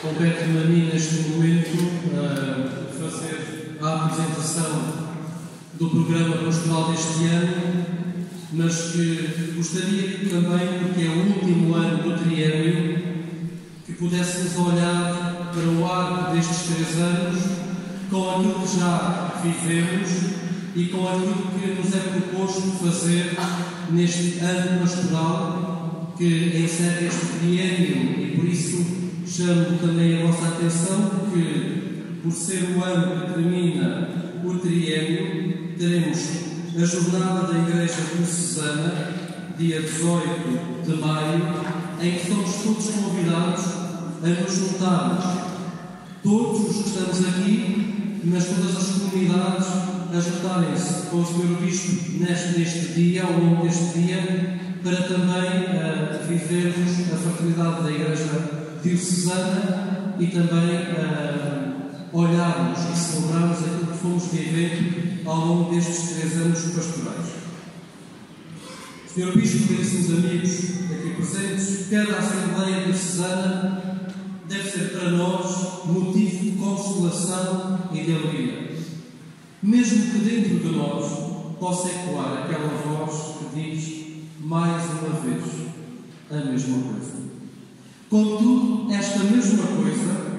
compete-me a mim neste momento fazer a apresentação do programa pastoral deste ano, mas que gostaria que também, porque é o último ano do triênio, que pudéssemos olhar para o arco destes 3 anos com aquilo que já vivemos e com aquilo que nos é proposto fazer neste ano pastoral que encerra este triênio, e por isso chamo também a vossa atenção que, por ser o ano que termina o triênio, teremos a jornada da Igreja Diocesana, dia 18 de maio, em que somos todos convidados a nos juntarmos, todos os que estamos aqui, mas todas as comunidades, a juntarem-se com o Sr. Bispo neste dia, ao longo deste dia, para também vivermos a fraternidade da Igreja Diocesana e também olharmos e celebrarmos aquilo que fomos vivendo ao longo destes 3 anos pastorais. Sr. Bispo, caríssimos amigos aqui presentes, cada Assembleia Diocesana deve ser para nós motivo de consolação e de alegria, mesmo que dentro de nós possa ecoar aquela voz que diz mais uma vez a mesma coisa. Contudo, esta mesma coisa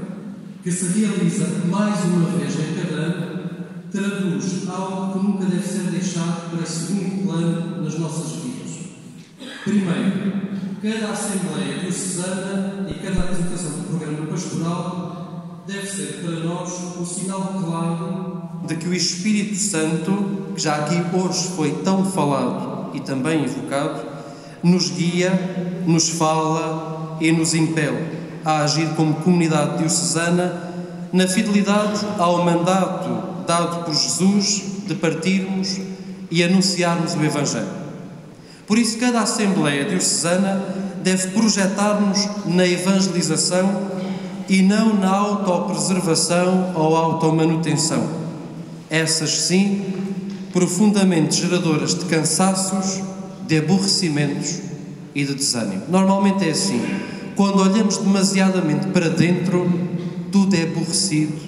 que se realiza mais uma vez em cada ano traduz algo que nunca deve ser deixado para segundo plano nas nossas vidas. Primeiro, cada Assembleia Diocesana e cada apresentação do programa pastoral deve ser para nós um sinal claro de que o Espírito Santo, que já aqui hoje foi tão falado e também invocado, nos guia, nos fala e nos impele a agir como comunidade diocesana na fidelidade ao mandato dado por Jesus de partirmos e anunciarmos o Evangelho. Por isso, cada Assembleia Diocesana deve projetar-nos na evangelização e não na autopreservação ou automanutenção. Essas, sim, profundamente geradoras de cansaços, de aborrecimentos e de desânimo. Normalmente é assim. Quando olhamos demasiadamente para dentro, tudo é aborrecido,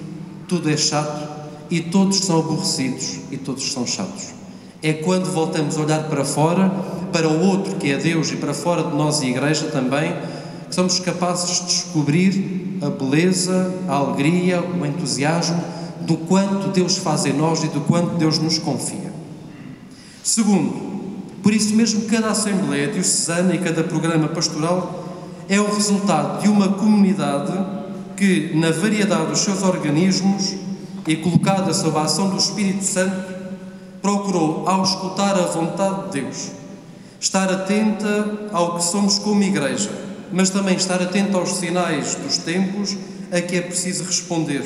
tudo é chato e todos são aborrecidos e todos são chatos. É quando voltamos a olhar para fora, para o outro que é Deus e para fora de nós e a Igreja também, que somos capazes de descobrir a beleza, a alegria, o entusiasmo do quanto Deus faz em nós e do quanto Deus nos confia. Segundo, por isso mesmo cada Assembleia Diocesana e cada programa pastoral é o resultado de uma comunidade que, na variedade dos seus organismos e colocada sob a ação do Espírito Santo, procurou, ao escutar a vontade de Deus, estar atenta ao que somos como Igreja, mas também estar atenta aos sinais dos tempos a que é preciso responder,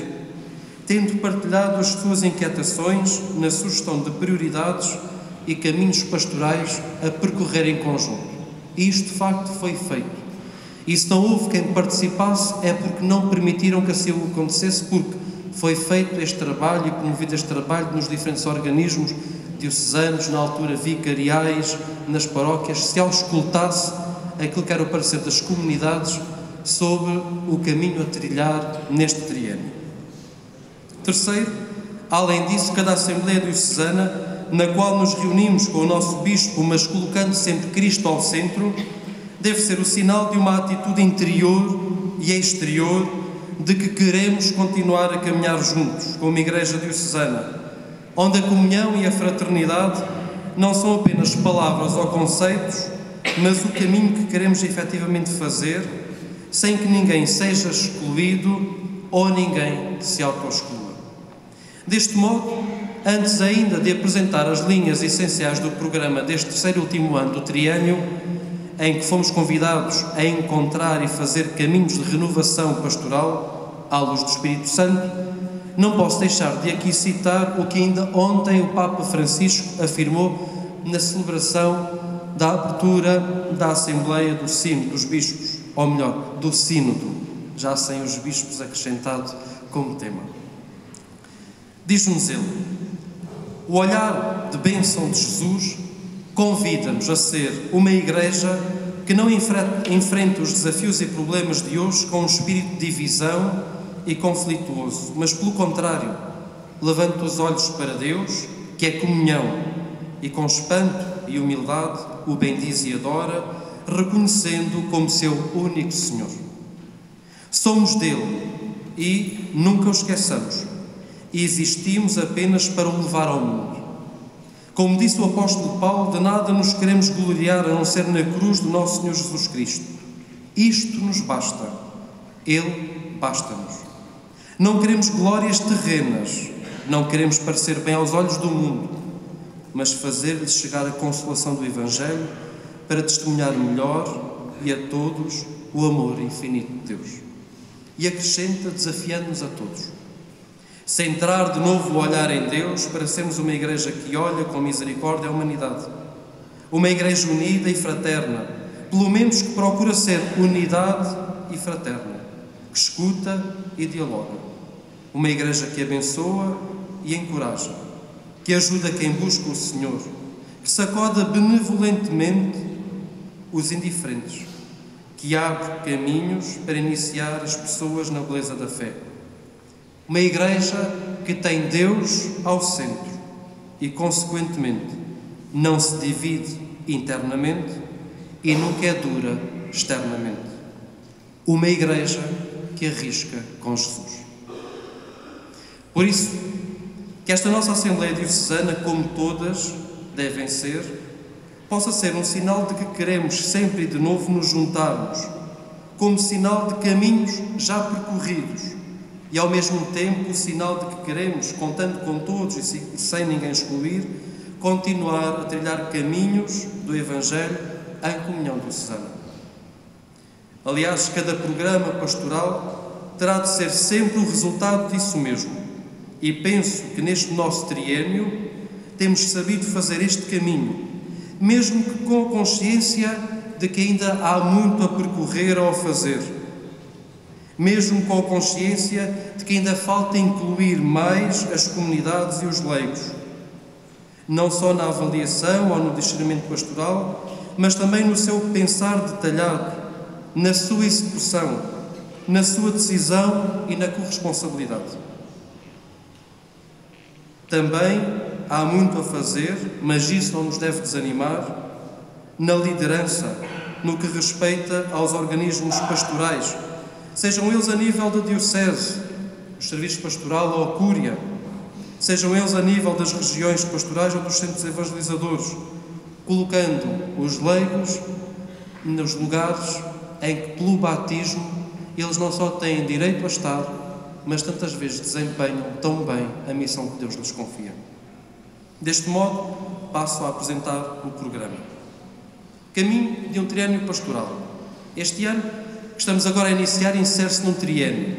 tendo partilhado as suas inquietações na sugestão de prioridades e caminhos pastorais a percorrer em conjunto. E isto, de facto, foi feito. E se não houve quem participasse, é porque não permitiram que assim acontecesse, porque foi feito este trabalho e promovido este trabalho nos diferentes organismos diocesanos, na altura vicariais, nas paróquias, se auscultasse aquilo que era o parecer das comunidades sobre o caminho a trilhar neste triênio. Terceiro, além disso, cada Assembleia Diocesana, na qual nos reunimos com o nosso Bispo, mas colocando sempre Cristo ao centro, deve ser o sinal de uma atitude interior e exterior de que queremos continuar a caminhar juntos, como Igreja Diocesana, onde a comunhão e a fraternidade não são apenas palavras ou conceitos, mas o caminho que queremos efetivamente fazer, sem que ninguém seja excluído ou ninguém se auto-exclua. Deste modo, antes ainda de apresentar as linhas essenciais do programa deste terceiro e último ano do triênio, em que fomos convidados a encontrar e fazer caminhos de renovação pastoral à luz do Espírito Santo, não posso deixar de aqui citar o que ainda ontem o Papa Francisco afirmou na celebração da abertura da Assembleia do Sínodo dos Bispos, ou melhor, do Sínodo, já sem os bispos acrescentado como tema. Diz-nos ele: o olhar de bênção de Jesus convida-nos a ser uma Igreja que não enfrente os desafios e problemas de hoje com um espírito de divisão e conflituoso, mas, pelo contrário, levante os olhos para Deus, que é comunhão, e com espanto e humildade o bendiz e adora, reconhecendo-o como seu único Senhor. Somos dele e nunca o esqueçamos, e existimos apenas para o levar ao mundo. Como disse o apóstolo Paulo, de nada nos queremos gloriar a não ser na cruz do nosso Senhor Jesus Cristo. Isto nos basta. Ele basta-nos. Não queremos glórias terrenas, não queremos parecer bem aos olhos do mundo, mas fazer-lhes chegar a consolação do Evangelho para testemunhar melhor e a todos o amor infinito de Deus. E acrescenta, desafiando-nos a todos: centrar de novo o olhar em Deus para sermos uma igreja que olha com misericórdia a humanidade. Uma igreja unida e fraterna, pelo menos que procura ser unidade e fraterna, que escuta e dialoga. Uma igreja que abençoa e encoraja, que ajuda quem busca o Senhor, que sacode benevolentemente os indiferentes, que abre caminhos para iniciar as pessoas na beleza da fé. Uma igreja que tem Deus ao centro e, consequentemente, não se divide internamente e nunca é dura externamente. Uma igreja que arrisca com Jesus. Por isso, que esta nossa Assembleia Diocesana, como todas devem ser, possa ser um sinal de que queremos sempre e de novo nos juntarmos, como sinal de caminhos já percorridos, e ao mesmo tempo o sinal de que queremos, contando com todos e sem ninguém excluir, continuar a trilhar caminhos do Evangelho em comunhão diocesana. Aliás, cada programa pastoral terá de ser sempre o resultado disso mesmo, e penso que neste nosso triênio temos sabido fazer este caminho, mesmo que com a consciência de que ainda há muito a percorrer ou a fazer, mesmo com a consciência de que ainda falta incluir mais as comunidades e os leigos, não só na avaliação ou no discernimento pastoral, mas também no seu pensar detalhado, na sua execução, na sua decisão e na corresponsabilidade. Também há muito a fazer, mas isso não nos deve desanimar, na liderança, no que respeita aos organismos pastorais, sejam eles a nível da Diocese, o Serviço Pastoral ou a Cúria, sejam eles a nível das regiões pastorais ou dos centros evangelizadores, colocando os leigos nos lugares em que, pelo batismo, eles não só têm direito a estar, mas tantas vezes desempenham tão bem a missão que Deus lhes confia. Deste modo, passo a apresentar o programa. Caminho de um triênio pastoral. Este ano, que estamos agora a iniciar, insere-se num triênio,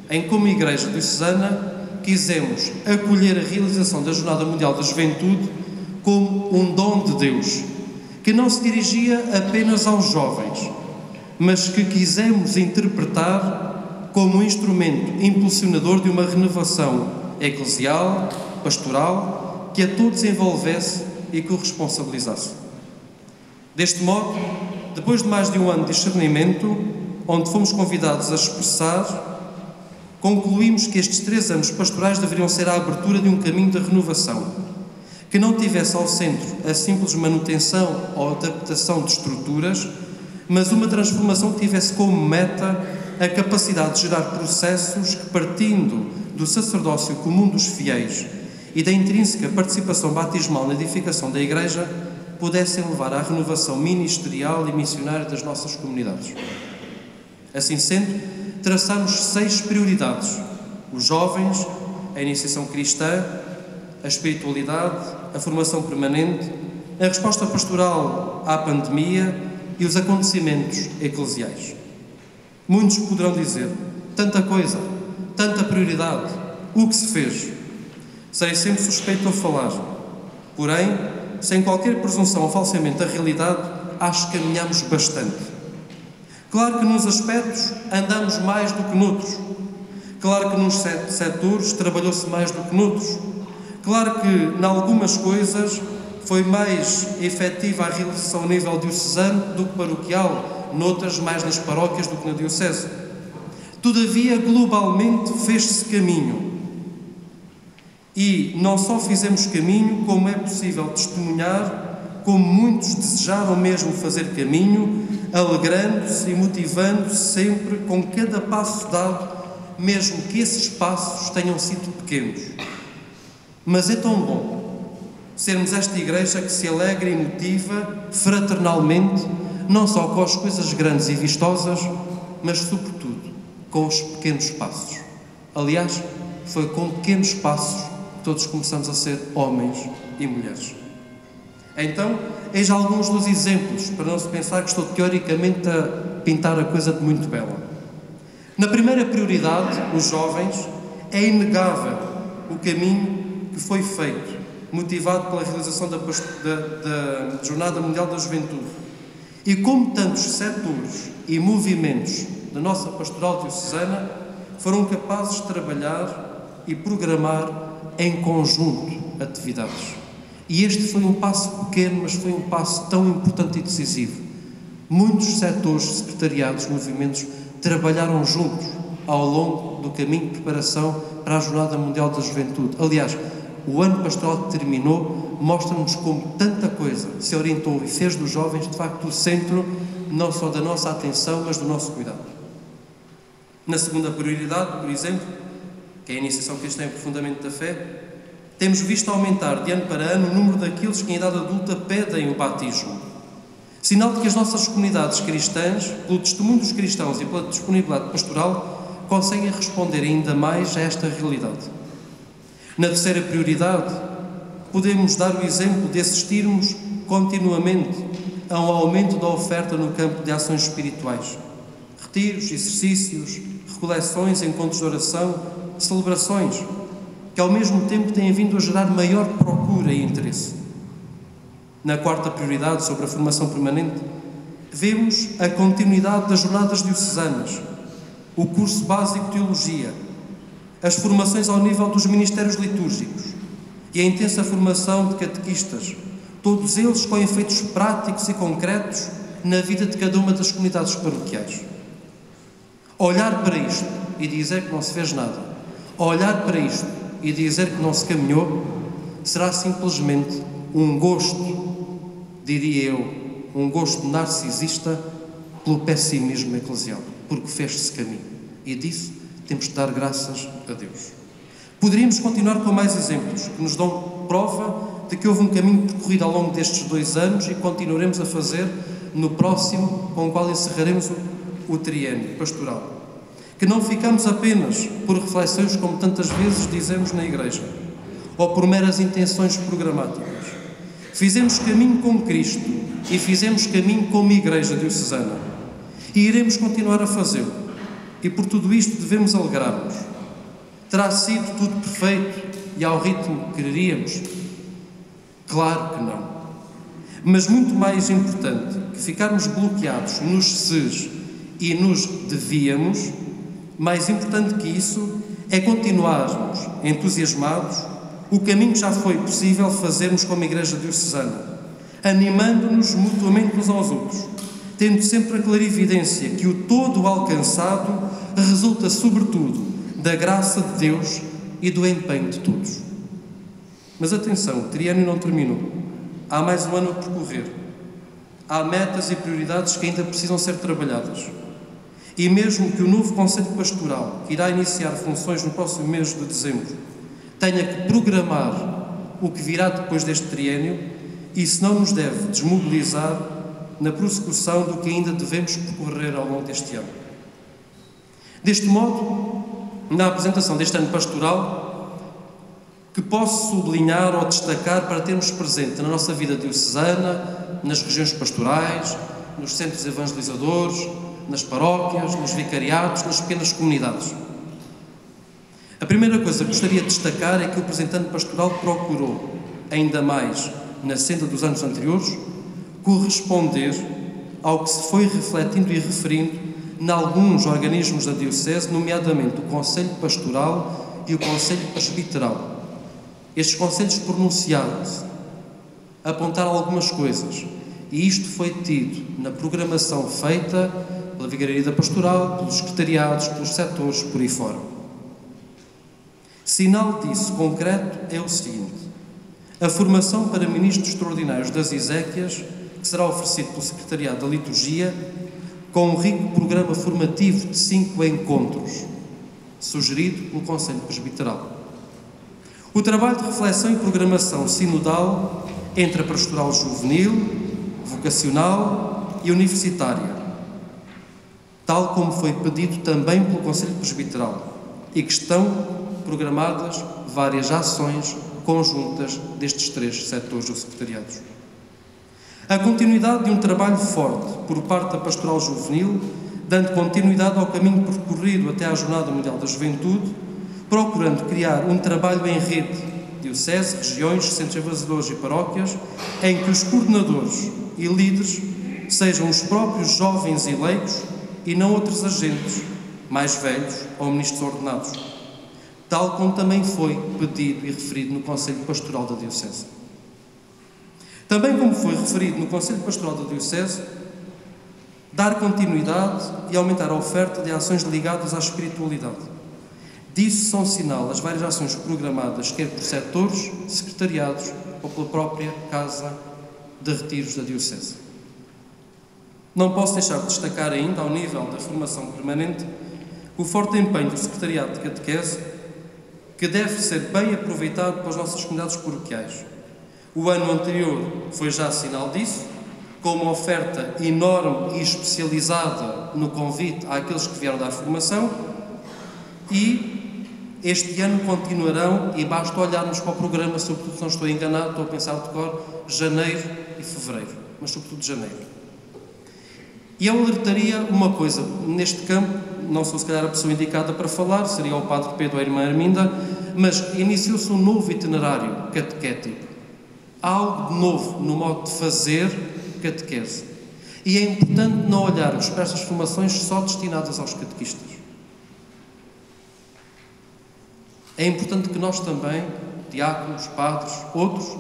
em como Igreja Diocesana quisemos acolher a realização da Jornada Mundial da Juventude como um dom de Deus, que não se dirigia apenas aos jovens, mas que quisemos interpretar como um instrumento impulsionador de uma renovação eclesial, pastoral, que a todos envolvesse e corresponsabilizasse. Deste modo, depois de mais de um ano de discernimento, onde fomos convidados a expressar, concluímos que estes 3 anos pastorais deveriam ser a abertura de um caminho de renovação, que não tivesse ao centro a simples manutenção ou adaptação de estruturas, mas uma transformação que tivesse como meta a capacidade de gerar processos que, partindo do sacerdócio comum dos fiéis e da intrínseca participação batismal na edificação da Igreja, pudessem levar à renovação ministerial e missionária das nossas comunidades. Assim sendo, traçamos 6 prioridades: os jovens, a iniciação cristã, a espiritualidade, a formação permanente, a resposta pastoral à pandemia e os acontecimentos eclesiais. Muitos poderão dizer: tanta coisa, tanta prioridade, o que se fez? Serei sempre suspeito a falar. Porém, sem qualquer presunção ou falseamento da realidade, acho que caminhamos bastante. Claro que nos aspectos andamos mais do que noutros. Claro que nos setores trabalhou-se mais do que noutros. Claro que, em algumas coisas, foi mais efetiva a realização a nível diocesano do que paroquial, noutras mais nas paróquias do que na diocese. Todavia, globalmente, fez-se caminho. E não só fizemos caminho, como é possível testemunhar, como muitos desejaram mesmo fazer caminho, alegrando-se e motivando-se sempre com cada passo dado, mesmo que esses passos tenham sido pequenos. Mas é tão bom sermos esta igreja que se alegra e motiva fraternalmente, não só com as coisas grandes e vistosas, mas sobretudo com os pequenos passos. Aliás, foi com pequenos passos que todos começamos a ser homens e mulheres. Então, eis alguns dos exemplos, para não se pensar que estou teoricamente a pintar a coisa de muito bela. Na primeira prioridade, os jovens, é inegável o caminho que foi feito, motivado pela realização da Jornada Mundial da Juventude. E como tantos setores e movimentos da nossa pastoral diocesana foram capazes de trabalhar e programar em conjunto atividades. E este foi um passo pequeno, mas foi um passo tão importante e decisivo. Muitos setores, secretariados, movimentos trabalharam juntos ao longo do caminho de preparação para a Jornada Mundial da Juventude. Aliás, o ano pastoral que terminou mostra-nos como tanta coisa se orientou e fez dos jovens, de facto, o centro não só da nossa atenção, mas do nosso cuidado. Na segunda prioridade, por exemplo, que é a iniciação cristã e profundamente da fé, temos visto aumentar de ano para ano o número daqueles que em idade adulta pedem o batismo. Sinal de que as nossas comunidades cristãs, pelo testemunho dos cristãos e pela disponibilidade pastoral, conseguem responder ainda mais a esta realidade. Na terceira prioridade, podemos dar o exemplo de assistirmos continuamente a um aumento da oferta no campo de ações espirituais. Retiros, exercícios, recoleções, encontros de oração, celebrações, que ao mesmo tempo têm vindo a gerar maior procura e interesse. Na quarta prioridade, sobre a formação permanente, vemos a continuidade das jornadas diocesanas, o curso básico de Teologia, as formações ao nível dos ministérios litúrgicos e a intensa formação de catequistas, todos eles com efeitos práticos e concretos na vida de cada uma das comunidades paroquiais. Olhar para isto e dizer que não se fez nada, olhar para isto e dizer que não se caminhou, será simplesmente um gosto, diria eu, um gosto narcisista pelo pessimismo eclesial, porque fez-se caminho. E disso temos de dar graças a Deus. Poderíamos continuar com mais exemplos que nos dão prova de que houve um caminho percorrido ao longo destes 2 anos e continuaremos a fazer no próximo, com o qual encerraremos o triênio pastoral. Que não ficamos apenas por reflexões, como tantas vezes dizemos na Igreja, ou por meras intenções programáticas. Fizemos caminho com Cristo e fizemos caminho como Igreja diocesana. E iremos continuar a fazê-lo. E por tudo isto devemos alegrar-nos. Terá sido tudo perfeito e ao ritmo que quereríamos? Claro que não. Mas muito mais importante que ficarmos bloqueados nos ses e nos devíamos, mais importante que isso é continuarmos entusiasmados o caminho que já foi possível fazermos como Igreja diocesana, animando-nos mutuamente uns aos outros, tendo sempre a clarividência que o todo alcançado resulta sobretudo da graça de Deus e do empenho de todos. Mas atenção, o triênio não terminou. Há mais um ano a percorrer. Há metas e prioridades que ainda precisam ser trabalhadas. E mesmo que o novo Conselho Pastoral, que irá iniciar funções no próximo mês de dezembro, tenha que programar o que virá depois deste triênio, isso não nos deve desmobilizar na prossecução do que ainda devemos percorrer ao longo deste ano. Deste modo, na apresentação deste ano pastoral, que posso sublinhar ou destacar para termos presente na nossa vida diocesana, nas regiões pastorais, nos centros evangelizadores, nas paróquias, nos vicariatos, nas pequenas comunidades. A primeira coisa que gostaria de destacar é que o presente ano pastoral procurou, ainda mais na senda dos anos anteriores, corresponder ao que se foi refletindo e referindo em alguns organismos da Diocese, nomeadamente o Conselho Pastoral e o Conselho Presbiteral. Estes conselhos pronunciaram-se apontar algumas coisas. E isto foi tido na programação feita pela Vigararia da Pastoral, pelos secretariados, pelos setores, por aí fora. Sinal disso concreto é o seguinte: a formação para ministros extraordinários das Eséquias, que será oferecido pelo Secretariado da Liturgia, com um rico programa formativo de 5 encontros, sugerido pelo Conselho Presbiteral. O trabalho de reflexão e programação sinodal entre a pastoral juvenil, vocacional e universitária, tal como foi pedido também pelo Conselho Presbiteral, e que estão programadas várias ações conjuntas destes 3 setores ou secretariados. A continuidade de um trabalho forte por parte da pastoral juvenil, dando continuidade ao caminho percorrido até à Jornada Mundial da Juventude, procurando criar um trabalho em rede, diocese, regiões, centros evangelizados e paróquias, em que os coordenadores e líderes sejam os próprios jovens e leigos e não outros agentes mais velhos ou ministros ordenados, tal como também foi pedido e referido no Conselho Pastoral da Diocese. Também, como foi referido no Conselho Pastoral da Diocese, dar continuidade e aumentar a oferta de ações ligadas à espiritualidade. Disso são sinal as várias ações programadas, quer por setores, secretariados ou pela própria Casa de Retiros da Diocese. Não posso deixar de destacar ainda, ao nível da formação permanente, o forte empenho do Secretariado de Catequese, que deve ser bem aproveitado pelas nossas comunidades paroquiais. O ano anterior foi já sinal disso, com uma oferta enorme e especializada no convite àqueles que vieram dar formação, e este ano continuarão, e basta olharmos para o programa, sobretudo se não estou enganado, estou a pensar de cor, janeiro e fevereiro, mas sobretudo janeiro. E eu alertaria uma coisa, neste campo, não sou se calhar a pessoa indicada para falar, seria o Padre Pedro ou a Irmã Arminda, mas iniciou-se um novo itinerário catequético. Há algo de novo no modo de fazer catequese. E é importante não olharmos para estas formações só destinadas aos catequistas. É importante que nós também, diáconos, padres, outros,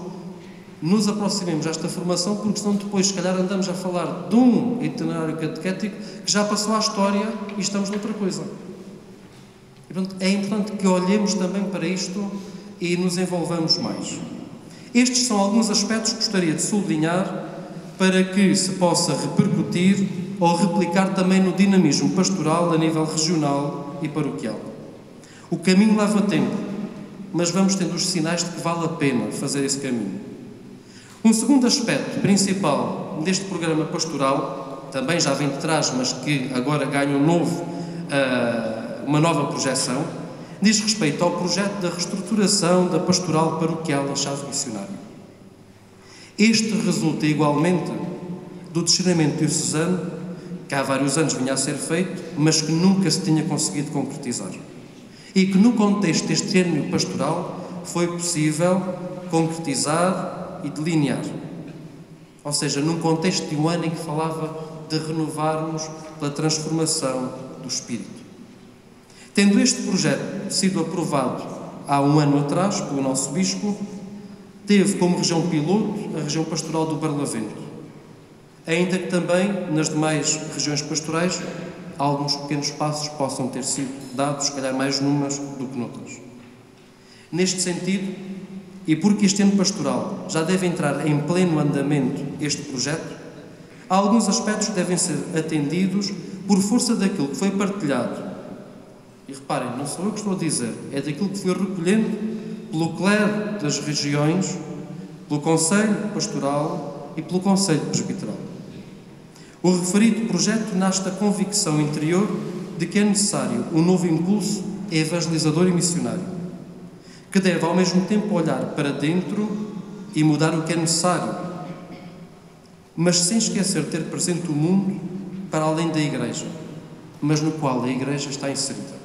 nos aproximemos desta formação, porque senão depois, se calhar, andamos a falar de um itinerário catequético que já passou à história e estamos noutra coisa. E, portanto, é importante que olhemos também para isto e nos envolvamos mais. Estes são alguns aspectos que gostaria de sublinhar para que se possa repercutir ou replicar também no dinamismo pastoral a nível regional e paroquial. O caminho leva tempo, mas vamos tendo os sinais de que vale a pena fazer esse caminho. Um segundo aspecto principal deste programa pastoral, também já vem de trás, mas que agora ganha uma nova projeção, diz respeito ao projeto da reestruturação da pastoral paroquial em chave missionária. Este resulta igualmente do discernimento diocesano, que há vários anos vinha a ser feito, mas que nunca se tinha conseguido concretizar. E que no contexto deste triênio pastoral foi possível concretizar e delinear. Ou seja, num contexto de um ano em que falava de renovarmos pela transformação do Espírito. Tendo este projeto sido aprovado há um ano atrás pelo nosso Bispo, teve como região piloto a região pastoral do Barlavento. Ainda que também nas demais regiões pastorais alguns pequenos passos possam ter sido dados, se calhar mais numas do que noutras. Neste sentido, e porque este ano pastoral já deve entrar em pleno andamento este projeto, há alguns aspectos que devem ser atendidos por força daquilo que foi partilhado. E reparem, não sou eu que estou a dizer, é daquilo que foi recolhendo pelo clero das regiões, pelo Conselho Pastoral e pelo Conselho Presbiteral. O referido projeto nasce da convicção interior de que é necessário um novo impulso evangelizador e missionário, que deve ao mesmo tempo olhar para dentro e mudar o que é necessário, mas sem esquecer de ter presente o mundo para além da Igreja, mas no qual a Igreja está inserida.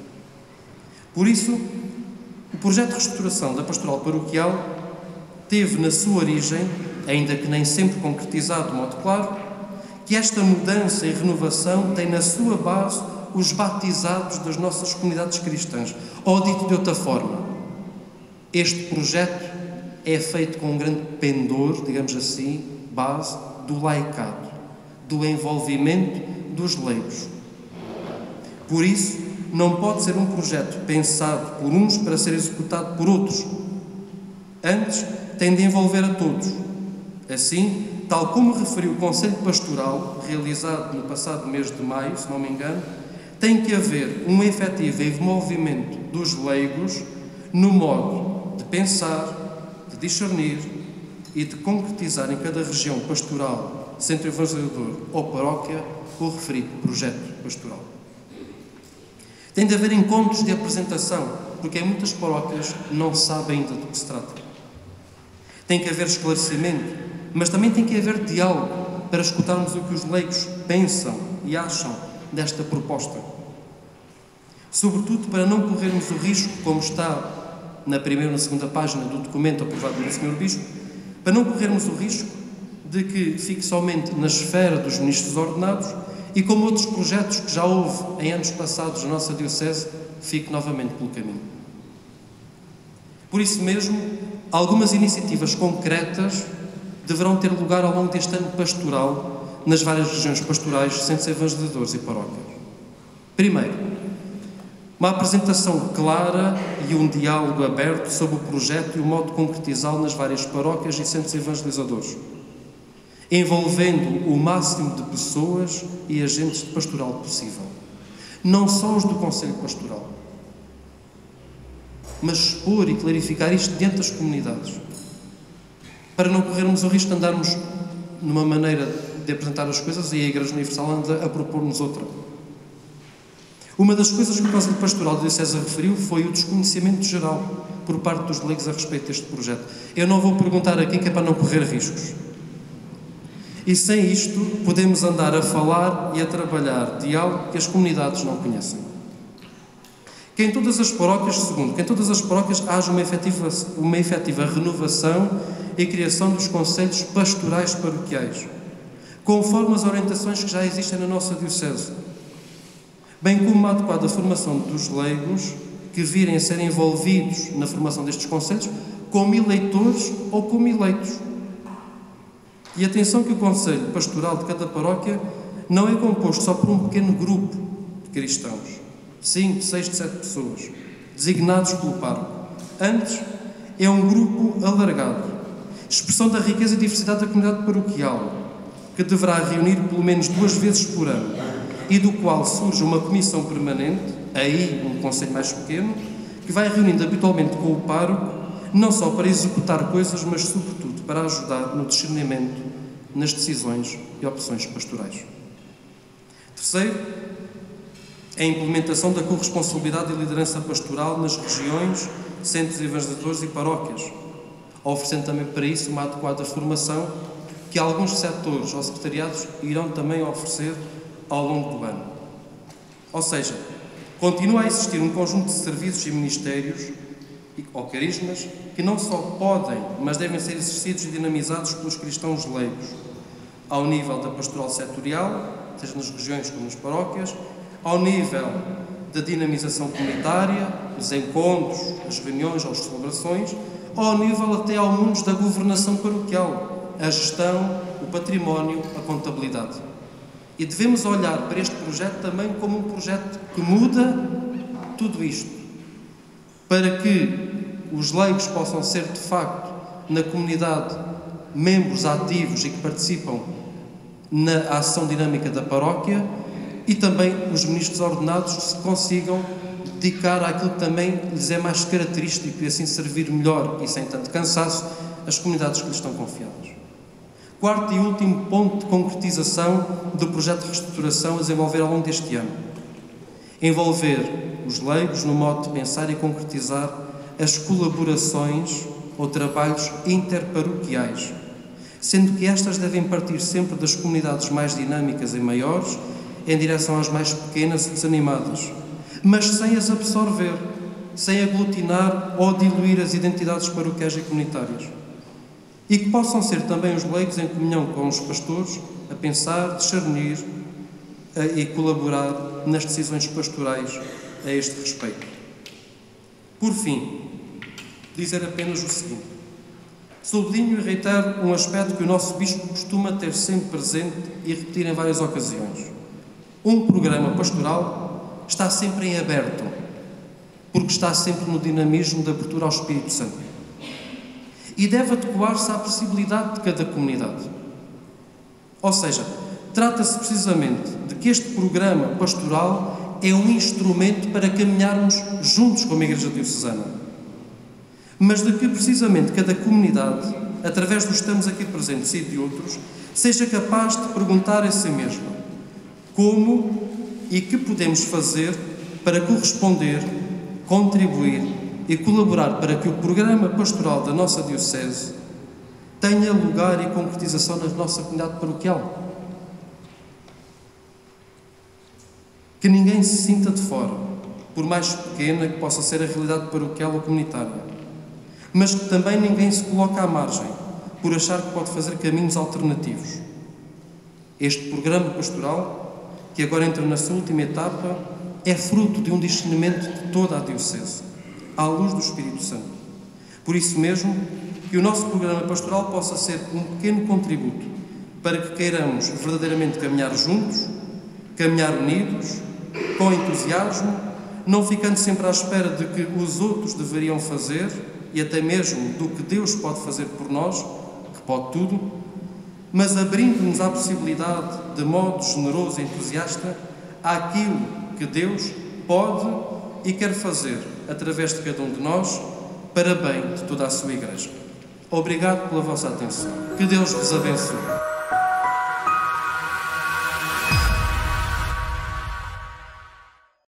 Por isso, o projeto de reestruturação da pastoral paroquial teve na sua origem, ainda que nem sempre concretizado de modo claro, que esta mudança e renovação tem na sua base os batizados das nossas comunidades cristãs. Ou dito de outra forma, este projeto é feito com um grande pendor, digamos assim, base do laicado, do envolvimento dos leigos. Por isso, não pode ser um projeto pensado por uns para ser executado por outros. Antes, tem de envolver a todos. Assim, tal como referiu o Conselho Pastoral, realizado no passado mês de maio, se não me engano, tem que haver um efetivo envolvimento dos leigos no modo de pensar, de discernir e de concretizar em cada região pastoral, centro evangelizador ou paróquia o referido projeto pastoral. Tem de haver encontros de apresentação, porque em muitas paróquias não sabem ainda do que se trata. Tem que haver esclarecimento, mas também tem que haver diálogo para escutarmos o que os leigos pensam e acham desta proposta. Sobretudo para não corrermos o risco, como está na primeira ou na segunda página do documento aprovado pelo Sr. Bispo, para não corrermos o risco de que fique somente na esfera dos ministros ordenados e, como outros projetos que já houve em anos passados na nossa Diocese, fique novamente pelo caminho. Por isso mesmo, algumas iniciativas concretas deverão ter lugar ao longo deste ano pastoral nas várias regiões pastorais, centros evangelizadores e paróquias. Primeiro, uma apresentação clara e um diálogo aberto sobre o projeto e o modo de concretizá-lo nas várias paróquias e centros evangelizadores, envolvendo o máximo de pessoas e agentes de pastoral possível. Não só os do Conselho Pastoral, mas expor e clarificar isto diante das comunidades, para não corrermos o risco de andarmos numa maneira de apresentar as coisas e a Igreja Universal anda a propor-nos outra. Uma das coisas que o Conselho Pastoral de Diocese referiu foi o desconhecimento geral por parte dos leigos a respeito deste projeto. Eu não vou perguntar aqui, que é para não correr riscos. E sem isto, podemos andar a falar e a trabalhar de algo que as comunidades não conhecem. Que em todas as paróquias, segundo, que em todas as paróquias haja uma efetiva renovação e criação dos conselhos pastorais paroquiais, conforme as orientações que já existem na nossa Diocese, bem como uma adequada formação dos leigos que virem a ser envolvidos na formação destes conselhos como eleitores ou como eleitos. E atenção que o Conselho Pastoral de cada paróquia não é composto só por um pequeno grupo de cristãos, 5, 6, 7 pessoas, designados pelo pároco. Antes, é um grupo alargado, expressão da riqueza e diversidade da comunidade paroquial, que deverá reunir pelo menos 2 vezes por ano e do qual surge uma comissão permanente, aí um conselho mais pequeno, que vai reunindo habitualmente com o pároco, não só para executar coisas, mas sobretudo para ajudar no discernimento nas decisões e opções pastorais. Terceiro, a implementação da corresponsabilidade e liderança pastoral nas regiões, centros evangelizadores e paróquias, oferecendo também para isso uma adequada formação que alguns setores ou secretariados irão também oferecer ao longo do ano. Ou seja, continua a existir um conjunto de serviços e ministérios ou carismas que não só podem, mas devem ser exercidos e dinamizados pelos cristãos leigos, ao nível da pastoral setorial, seja nas regiões como nas paróquias, ao nível da dinamização comunitária, os encontros, as reuniões ou as celebrações, ou ao nível até ao mundo da governação paroquial, a gestão, o património, a contabilidade. E devemos olhar para este projeto também como um projeto que muda tudo isto, para que os leigos possam ser, de facto, na comunidade, membros ativos e que participam na ação dinâmica da paróquia, e também os ministros ordenados se consigam dedicar àquilo que também lhes é mais característico e assim servir melhor e sem tanto cansaço as comunidades que lhes estão confiadas. Quarto e último ponto de concretização do projeto de reestruturação a desenvolver ao longo deste ano. Envolver os leigos no modo de pensar e concretizar as colaborações ou trabalhos interparoquiais, sendo que estas devem partir sempre das comunidades mais dinâmicas e maiores em direção às mais pequenas e desanimadas, mas sem as absorver, sem aglutinar ou diluir as identidades paroquiais e comunitárias. E que possam ser também os leigos em comunhão com os pastores a pensar, discernir e colaborar nas decisões pastorais a este respeito. Por fim, dizer apenas o seguinte: Sublinho e reitero um aspecto que o nosso Bispo costuma ter sempre presente e repetir em várias ocasiões. Um programa pastoral está sempre em aberto, porque está sempre no dinamismo de abertura ao Espírito Santo. E deve adequar-se à possibilidade de cada comunidade. Ou seja, trata-se precisamente de que este programa pastoral é um instrumento para caminharmos juntos como Igreja Diocesana. Mas de que precisamente cada comunidade, através dos que estamos aqui presentes e de outros, seja capaz de perguntar a si mesma como e que podemos fazer para corresponder, contribuir e colaborar para que o programa pastoral da nossa Diocese tenha lugar e concretização na nossa comunidade paroquial. Que ninguém se sinta de fora, por mais pequena que possa ser a realidade paroquial ou comunitária, mas que também ninguém se coloque à margem, por achar que pode fazer caminhos alternativos. Este programa pastoral, que agora entra na sua última etapa, é fruto de um discernimento de toda a Diocese, à luz do Espírito Santo. Por isso mesmo, que o nosso programa pastoral possa ser um pequeno contributo para que queiramos verdadeiramente caminhar juntos, caminhar unidos, com entusiasmo, não ficando sempre à espera de que os outros deveriam fazer e até mesmo do que Deus pode fazer por nós, que pode tudo, mas abrindo-nos à possibilidade, de modo generoso e entusiasta, àquilo que Deus pode e quer fazer através de cada um de nós, para bem de toda a sua Igreja. Obrigado pela vossa atenção. Que Deus vos abençoe.